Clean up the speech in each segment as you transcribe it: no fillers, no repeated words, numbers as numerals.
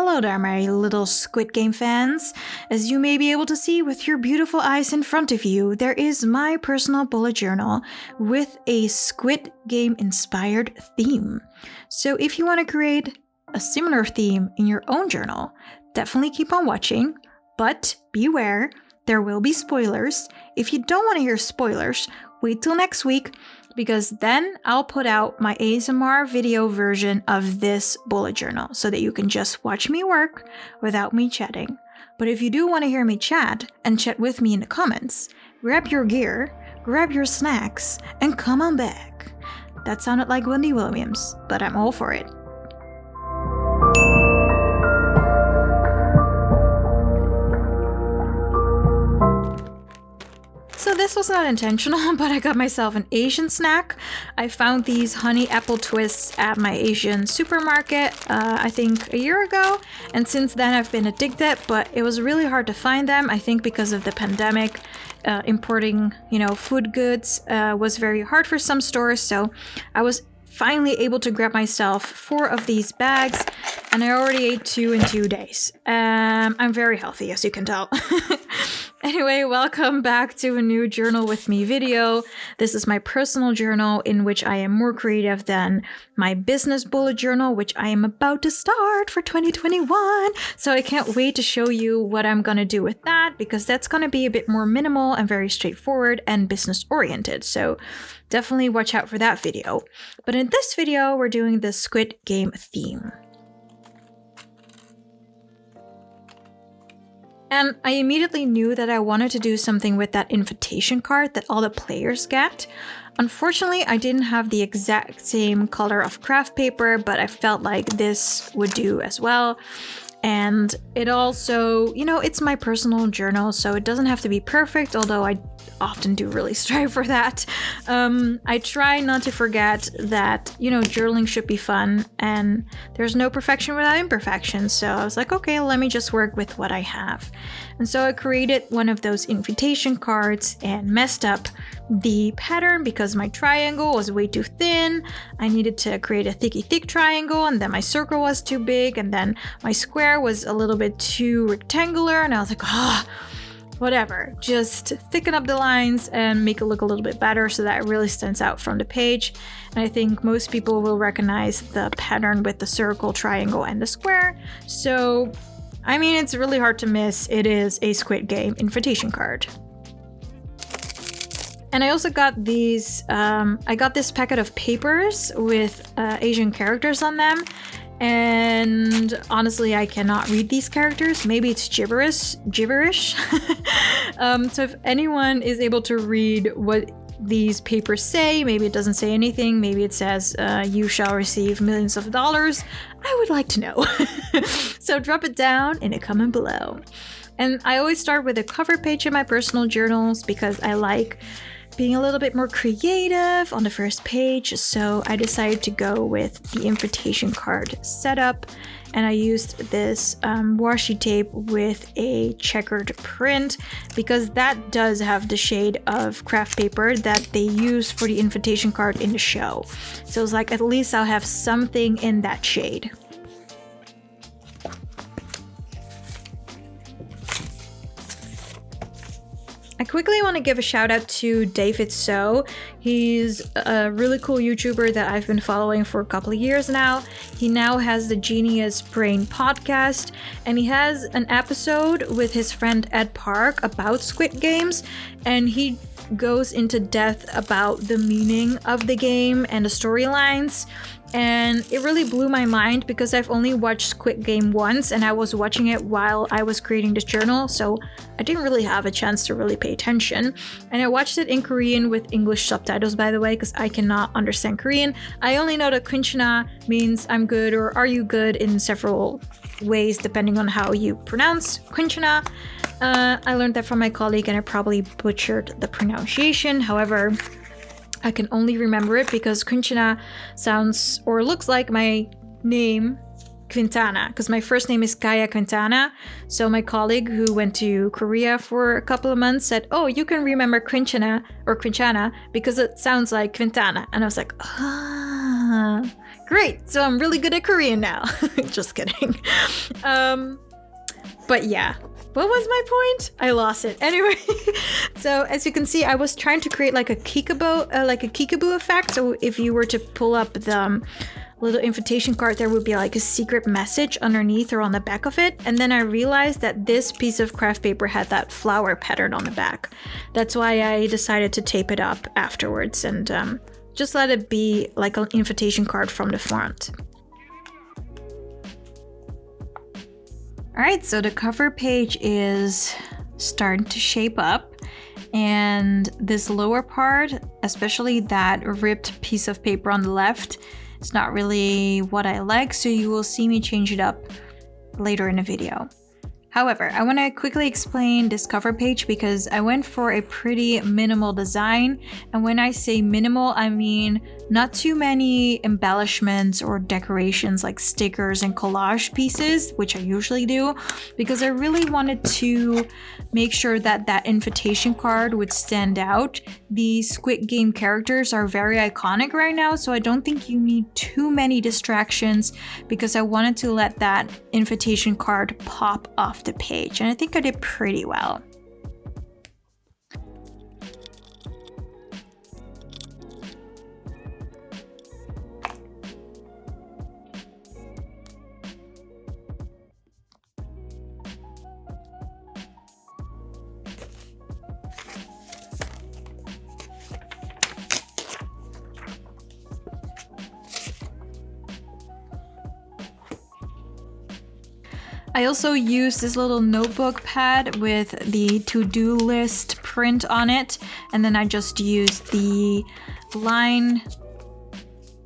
Hello there, my little Squid Game fans. As you may be able to see with your beautiful eyes in front of you, there is my personal bullet journal with a Squid Game inspired theme. So if you want to create a similar theme in your own journal, definitely keep on watching, but beware, there will be spoilers. If you don't want to hear spoilers, wait till next week, because then I'll put out my ASMR video version of this bullet journal so that you can just watch me work without me chatting. But if you do want to hear me chat and chat with me in the comments, grab your gear, grab your snacks, and come on back. That sounded like Wendy Williams, but I'm all for it. So this was not intentional, but I got myself an Asian snack. I found these honey apple twists at my Asian supermarket, I think a year ago. And since then I've been addicted, but it was really hard to find them. I think because of the pandemic, importing, food goods was very hard for some stores. So I was finally able to grab myself 4 of these bags, and I already ate 2 in 2 days. I'm very healthy, as you can tell. Anyway, welcome back to a new Journal with Me video. This is my personal journal in which I am more creative than my business bullet journal, which I am about to start for 2021. So I can't wait to show you what I'm gonna do with that, because that's gonna be a bit more minimal and very straightforward and business oriented. So definitely watch out for that video. But in this video, we're doing the Squid Game theme. And I immediately knew that I wanted to do something with that invitation card that all the players get. Unfortunately, I didn't have the exact same color of craft paper, but I felt like this would do as well. And it also, it's my personal journal, so it doesn't have to be perfect, although I often do really strive for that. I try not to forget that, journaling should be fun, and there's no perfection without imperfection. So I was like, okay, let me just work with what I have. And so I created one of those invitation cards and messed up the pattern because my triangle was way too thin. I needed to create a thick triangle, and then my circle was too big, and then my square was a little bit too rectangular, and I was like, whatever, just thicken up the lines and make it look a little bit better so that it really stands out from the page. And I think most people will recognize the pattern with the circle, triangle, and the square. So, it's really hard to miss. It is a Squid Game invitation card. And I also got these, I got this packet of papers with Asian characters on them. And honestly, I cannot read these characters. Maybe it's gibberish. So if anyone is able to read what these papers say, maybe it doesn't say anything. Maybe it says, you shall receive millions of dollars. I would like to know. So drop it down in a comment below. And I always start with a cover page in my personal journals because I like being a little bit more creative on the first page, so I decided to go with the invitation card setup, and I used this washi tape with a checkered print because that does have the shade of craft paper that they use for the invitation card in the show. So it's like, at least I'll have something in that shade. I quickly want to give a shout out to David So. He's a really cool YouTuber that I've been following for a couple of years now. He now has the Genius Brain podcast, and he has an episode with his friend Ed Park about Squid Games, and he goes into depth about the meaning of the game and the storylines. And it really blew my mind because I've only watched Squid Game once, and I was watching it while I was creating this journal, so I didn't really have a chance to really pay attention. And I watched it in Korean with English subtitles, by the way, because I cannot understand Korean. I only know that kunchana means I'm good or are you good in several ways depending on how you pronounce kunchana. I learned that from my colleague, and I probably butchered the pronunciation. However, I can only remember it because Kunchana sounds or looks like my name, Quintana, because my first name is Kaya Quintana. So my colleague who went to Korea for a couple of months said, oh, you can remember Quintana or Quintana because it sounds like Quintana. And I was like, Great, so I'm really good at Korean now. Just kidding. But yeah, what was my point? I lost it. Anyway, so as you can see, I was trying to create like a kickaboo effect. So if you were to pull up the little invitation card, there would be like a secret message underneath or on the back of it. And then I realized that this piece of craft paper had that flower pattern on the back. That's why I decided to tape it up afterwards and just let it be like an invitation card from the front. All right, so the cover page is starting to shape up, and this lower part, especially that ripped piece of paper on the left, it's not really what I like, so you will see me change it up later in the video. However, I want to quickly explain this cover page because I went for a pretty minimal design. And when I say minimal, I mean not too many embellishments or decorations like stickers and collage pieces, which I usually do, because I really wanted to make sure that that invitation card would stand out. The Squid Game characters are very iconic right now, so I don't think you need too many distractions because I wanted to let that invitation card pop off the page, and I think I did pretty well. I also used this little notebook pad with the to-do list print on it, and then I just used the line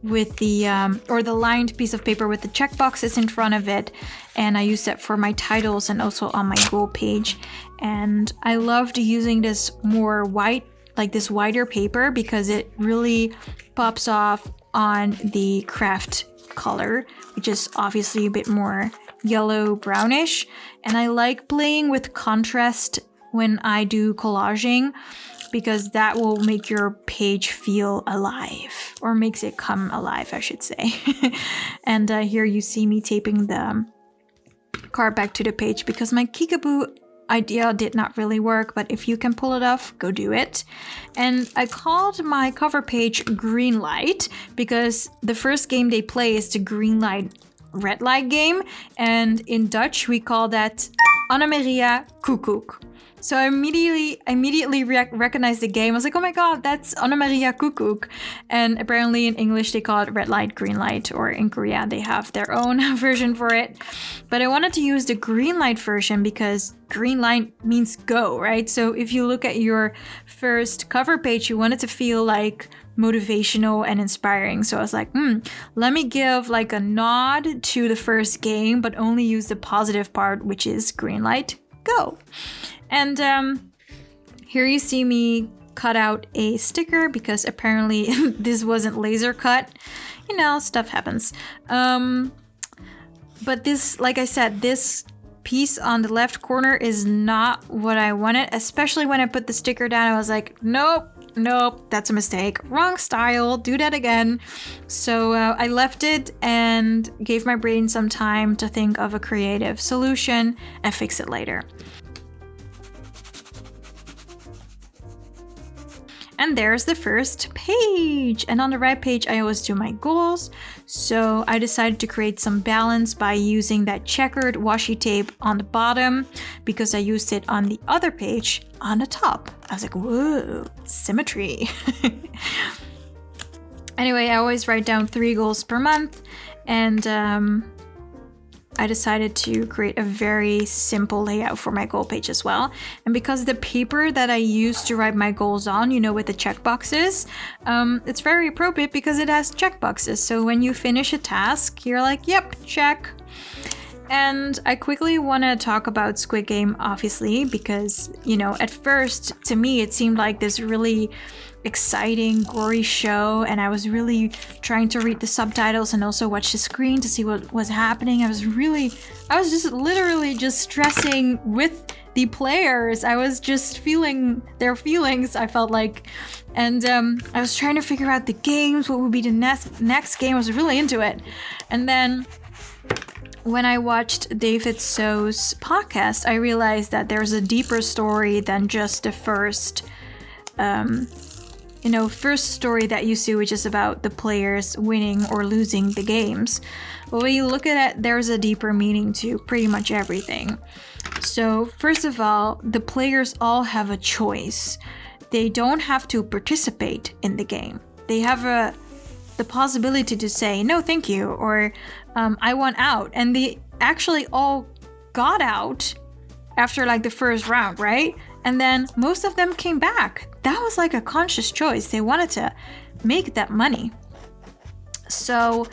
with the the lined piece of paper with the checkboxes in front of it, and I used that for my titles and also on my goal page. And I loved using this more white, like this wider paper, because it really pops off on the craft color, which is obviously a bit more yellow brownish, and I like playing with contrast when I do collaging because that will make your page feel alive, or makes it come alive, I should say. And here you see me taping the card back to the page because my kickaboo idea did not really work, but if you can pull it off, go do it. And I called my cover page Green Light because the first game they play is the green light red light game, and in Dutch we call that Annemaria Koekoek. So I immediately recognized the game. I was like, oh my god, that's Annemaria Koekoek. And apparently in English they call it red light, green light, or in Korea they have their own version for it. But I wanted to use the green light version because green light means go, right? So if you look at your first cover page, you want it to feel like motivational and inspiring. So I was like, let me give like a nod to the first game, but only use the positive part, which is green light, go. And here you see me cut out a sticker because apparently this wasn't laser cut. You know, stuff happens. But this, like I said, this piece on the left corner is not what I wanted, especially when I put the sticker down. I was like, nope, that's a mistake. Wrong style, do that again. So I left it and gave my brain some time to think of a creative solution and fix it later. And there's the first page. And on the right page, I always do my goals. So I decided to create some balance by using that checkered washi tape on the bottom because I used it on the other page on the top. I was like, whoa, symmetry. Anyway, I always write down 3 goals per month, and I decided to create a very simple layout for my goal page as well. And because the paper that I use to write my goals on, you know, with the checkboxes, it's very appropriate because it has checkboxes. So when you finish a task, you're like, yep, check. And I quickly want to talk about Squid Game, obviously, because, you know, at first, to me, it seemed like this really exciting, gory show, and I was really trying to read the subtitles and also watch the screen to see what was happening. I was just literally just stressing with the players. I was just feeling their feelings. I felt like And I was trying to figure out the games, what would be the next game. I was really into it. And then when I watched David So's podcast, I realized that there's a deeper story than just the first story that you see, which is about the players winning or losing the games. But when you look at it, there's a deeper meaning to pretty much everything. So first of all, the players all have a choice. They don't have to participate in the game. They have the possibility to say, no, thank you, or I want out. And they actually all got out after like the first round, right? And then most of them came back. That was like a conscious choice. They wanted to make that money. So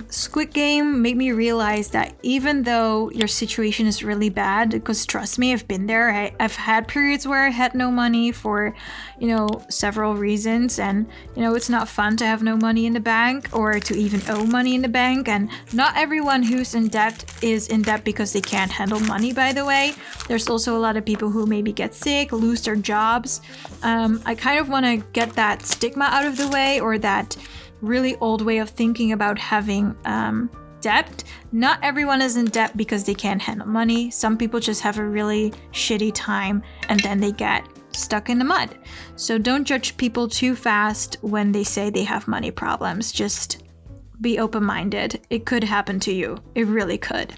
Squid Game made me realize that even though your situation is really bad, because trust me, I've been there. I've had periods where I had no money for, several reasons. And, it's not fun to have no money in the bank or to even owe money in the bank. And not everyone who's in debt is in debt because they can't handle money, by the way. There's also a lot of people who maybe get sick, lose their jobs. I kind of want to get that stigma out of the way, or that really old way of thinking about having debt. Not everyone is in debt because they can't handle money. Some people just have a really shitty time and then they get stuck in the mud. So don't judge people too fast when they say they have money problems. Just be open-minded. It could happen to you. It really could.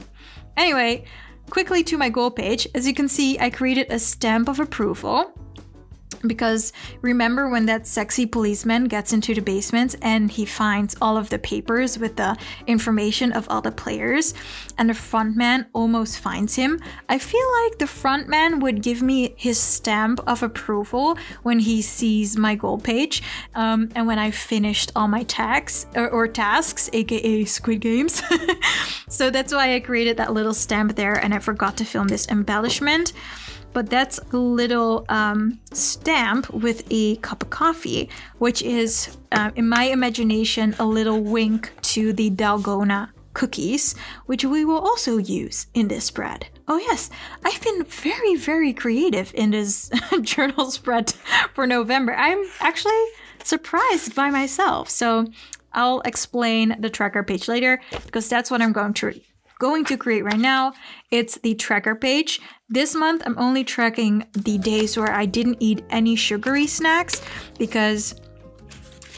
Anyway, quickly to my goal page. As you can see, I created a stamp of approval. Because remember when that sexy policeman gets into the basement and he finds all of the papers with the information of all the players, and the front man almost finds him? I feel like the front man would give me his stamp of approval when he sees my goal page, and when I finished all my tasks, aka Squid Games. So that's why I created that little stamp there, and I forgot to film this embellishment. But that's a little stamp with a cup of coffee, which is, in my imagination, a little wink to the Dalgona cookies, which we will also use in this spread. Oh yes, I've been very, very creative in this journal spread for November. I'm actually surprised by myself. So I'll explain the tracker page later, because that's what I'm going to create right now. It's the tracker page. This month I'm only tracking the days where I didn't eat any sugary snacks because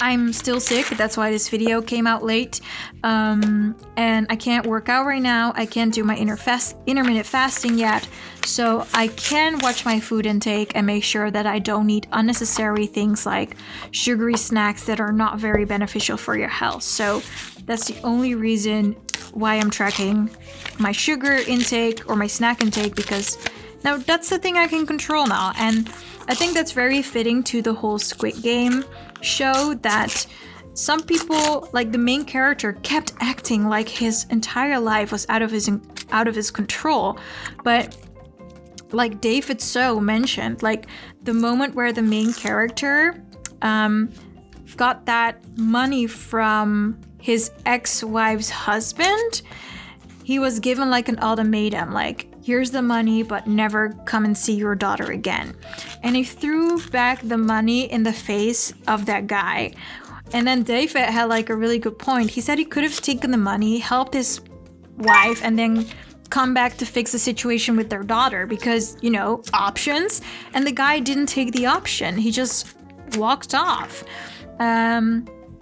I'm still sick. That's why this video came out late. And I can't work out right now. I can't do my intermittent fasting yet. So I can watch my food intake and make sure that I don't eat unnecessary things like sugary snacks that are not very beneficial for your health. So that's the only reason why I'm tracking my sugar intake or my snack intake, because now that's the thing I can control now. And I think that's very fitting to the whole Squid Game show, that some people, like the main character, kept acting like his entire life was out of his control. But like David So mentioned, like the moment where the main character got that money from his ex-wife's husband, he was given like an ultimatum, like, here's the money, but never come and see your daughter again. And he threw back the money in the face of that guy. And then David had like a really good point. He said he could have taken the money, helped his wife, and then come back to fix the situation with their daughter because, options. And the guy didn't take the option. He just walked off.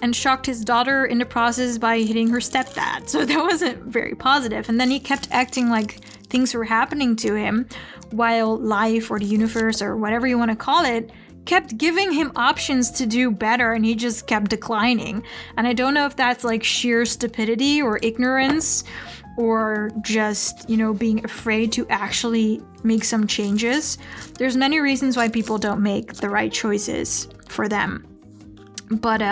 And shocked his daughter in the process by hitting her stepdad. So that wasn't very positive. And then he kept acting like things were happening to him, while life or the universe or whatever you want to call it kept giving him options to do better, and he just kept declining. And I don't know if that's like sheer stupidity or ignorance, or just, being afraid to actually make some changes. There's many reasons why people don't make the right choices for them. But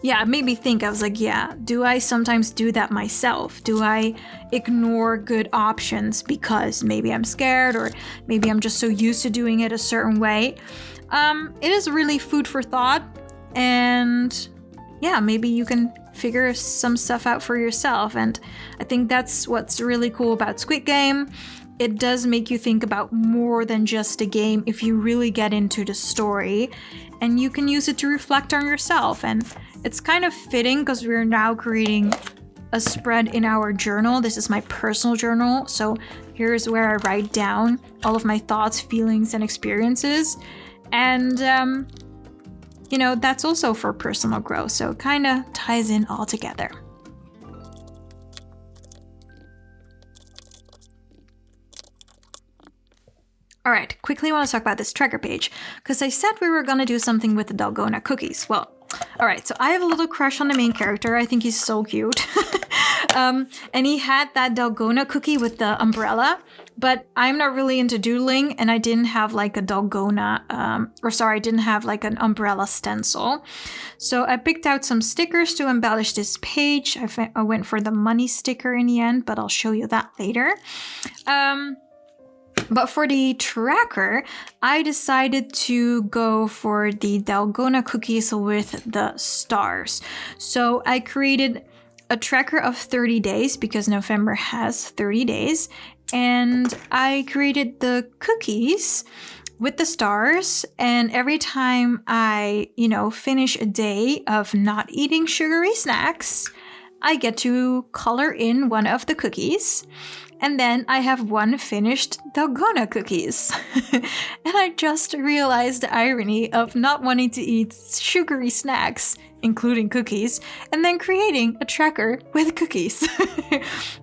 it made me think. I was like, do I sometimes do that myself? Do I ignore good options because maybe I'm scared, or maybe I'm just so used to doing it a certain way? It is really food for thought, and maybe you can figure some stuff out for yourself. And I think that's what's really cool about Squid Game. It does make you think about more than just a game if you really get into the story. and you can use it to reflect on yourself. And it's kind of fitting because we're now creating a spread in our journal. This is my personal journal. So here's where I write down all of my thoughts, feelings, and experiences. And, that's also for personal growth. So it kind of ties in all together. All right, quickly want to talk about this tracker page because I said we were going to do something with the Dalgona cookies. Well, all right, so I have a little crush on the main character. I think he's so cute. And he had that Dalgona cookie with the umbrella, but I'm not really into doodling and I didn't have like a Dalgona, I didn't have like an umbrella stencil. So I picked out some stickers to embellish this page. I went for the money sticker in the end, but I'll show you that later. But for the tracker, I decided to go for the Dalgona cookies with the stars. So I created a tracker of 30 days because November has 30 days. And I created the cookies with the stars. And every time I, finish a day of not eating sugary snacks, I get to color in one of the cookies. And then I have one finished Dalgona cookies. And I just realized the irony of not wanting to eat sugary snacks, including cookies, and then creating a tracker with cookies.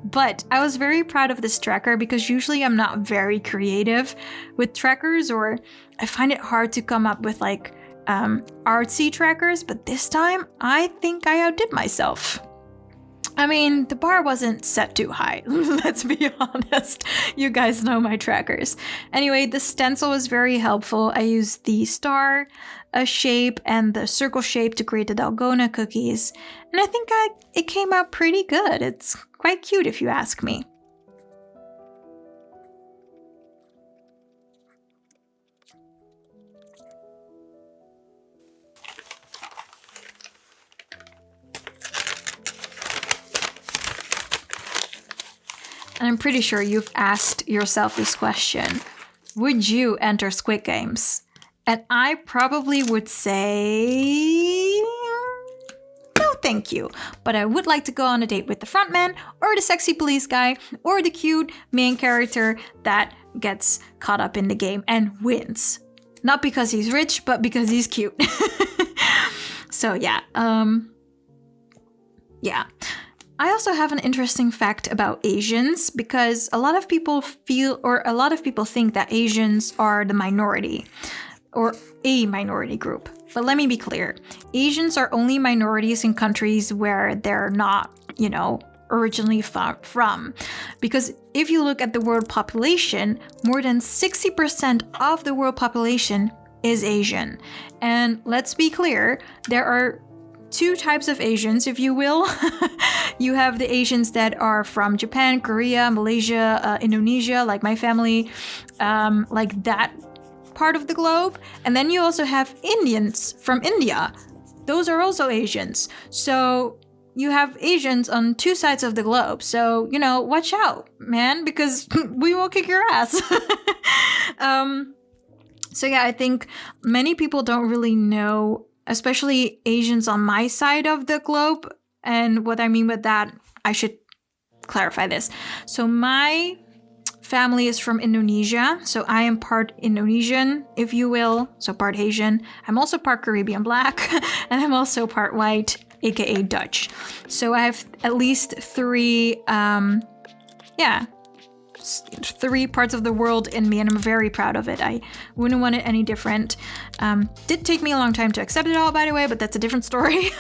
But I was very proud of this tracker because usually I'm not very creative with trackers, or I find it hard to come up with like artsy trackers, but this time I think I outdid myself. I mean, the bar wasn't set too high, let's be honest. You guys know my trackers. Anyway, the stencil was very helpful. I used the star shape and the circle shape to create the Dalgona cookies. And I think it came out pretty good. It's quite cute if you ask me. And I'm pretty sure you've asked yourself this question. Would you enter Squid Games? And I probably would say no thank you. But I would like to go on a date with the frontman or the sexy police guy or the cute main character that gets caught up in the game and wins. Not because he's rich, but because he's cute. So yeah. I also have an interesting fact about Asians because a lot of people think that Asians are the minority or a minority group. But let me be clear. Asians are only minorities in countries where they're not, originally from. Because if you look at the world population, more than 60% of the world population is Asian. And let's be clear, there are two types of Asians, if you will. You have the Asians that are from Japan, Korea, Malaysia, Indonesia, like my family, like that part of the globe. And then you also have Indians from India. Those are also Asians. So you have Asians on two sides of the globe. So, watch out, man, because we will kick your ass. So yeah, I think many people don't really know, especially Asians on my side of the globe. And what I mean with that, I should clarify this. So my family is from Indonesia. So I am part Indonesian, if you will. So part Asian. I'm also part Caribbean Black. And I'm also part white, aka Dutch. So I have at least three parts of the world in me, and I'm very proud of it. I wouldn't want it any different. Did take me a long time to accept it all, by the way, but that's a different story.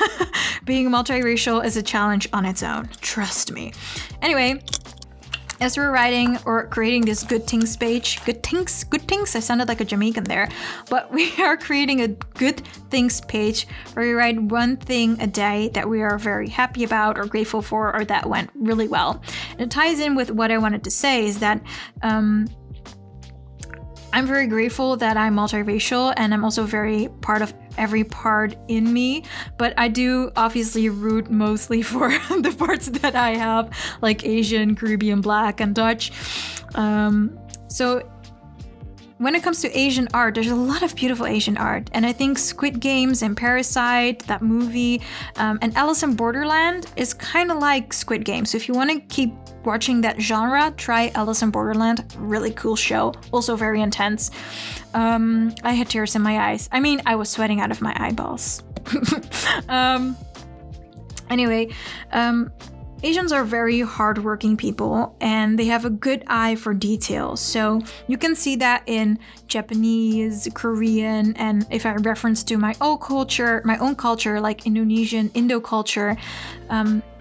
Being multiracial is a challenge on its own. Trust me. Anyway, as we're writing or creating this good things page, good things, I sounded like a Jamaican there, but we are creating a good things page where we write one thing a day that we are very happy about or grateful for or that went really well. And it ties in with what I wanted to say is that I'm very grateful that I'm multiracial, and I'm also very part of every part in me, but I do obviously root mostly for the parts that I have, like Asian, Caribbean, Black, and Dutch. So when it comes to Asian art, there's a lot of beautiful Asian art. And I think Squid Games and Parasite, that movie, and Alice in Borderland is kind of like Squid Game. So if you want to keep watching that genre, try Alice in Borderland. Really cool show. Also very intense. I had tears in my eyes. I mean, I was sweating out of my eyeballs. Anyway, Asians are very hardworking people and they have a good eye for detail. So you can see that in Japanese, Korean, and if I reference to my own culture like Indonesian, Indo culture,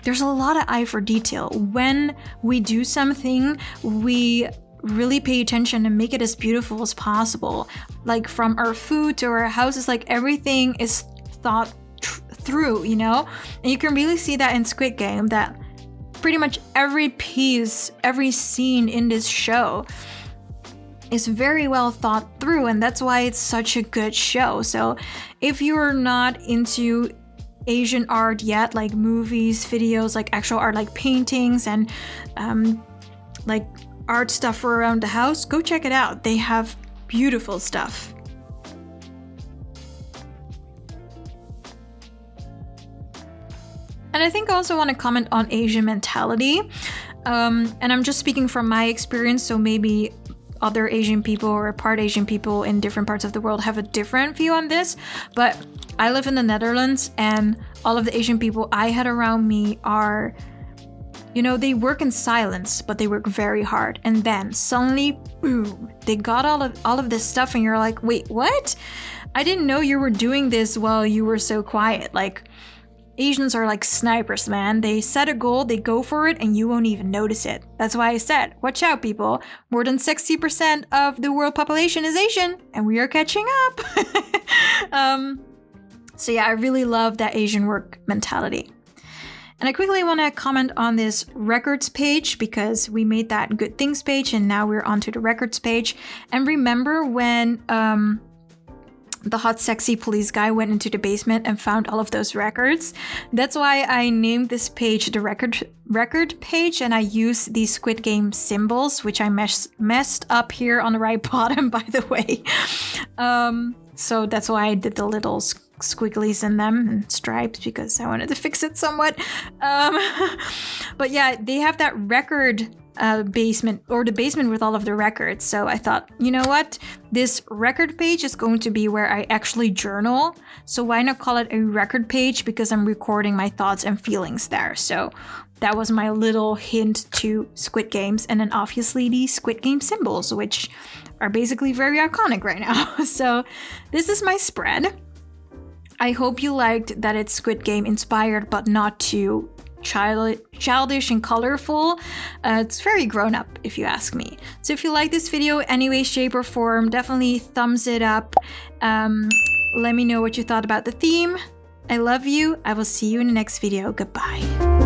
there's a lot of eye for detail. When we do something, we really pay attention and make it as beautiful as possible. Like from our food to our houses, like everything is thought through, you know? And you can really see that in Squid Game, that pretty much every piece, every scene in this show is very well thought through, and that's why it's such a good show. So if you're not into Asian art yet, like movies, videos, like actual art, like paintings and like art stuff for around the house, go check it out. They have beautiful stuff. And I think I also want to comment on Asian mentality. And I'm just speaking from my experience, so maybe other Asian people or part Asian people in different parts of the world have a different view on this. But I live in the Netherlands, and all of the Asian people I had around me are, you know, they work in silence, but they work very hard. And then suddenly, boom, they got all of this stuff, and you're like, wait, what? I didn't know you were doing this while you were so quiet. Like, Asians are like snipers, man. They set a goal, they go for it, and you won't even notice it. That's why I said, watch out, people. More than 60% of the world population is Asian, and we are catching up. So yeah, I really love that Asian work mentality. And I quickly want to comment on this records page, because we made that good things page, and now we're onto the records page. And remember when the hot sexy police guy went into the basement and found all of those records? That's why I named this page the record page, and I use these Squid Game symbols, which I messed up here on the right bottom, by the way. So that's why I did the little squigglies in them and stripes, because I wanted to fix it somewhat. But yeah, they have that record basement, or the basement with all of the records. So I thought, you know what? This record page is going to be where I actually journal. So why not call it a record page? Because I'm recording my thoughts and feelings there. So that was my little hint to Squid Games. And then obviously the Squid Game symbols, which are basically very iconic right now. So this is my spread. I hope you liked that it's Squid Game inspired, but not too childish and colorful. It's very grown up, if you ask me. So if you like this video any way, shape, or form, definitely thumbs it up. Let me know what you thought about the theme. I love you. I will see you in the next video. Goodbye.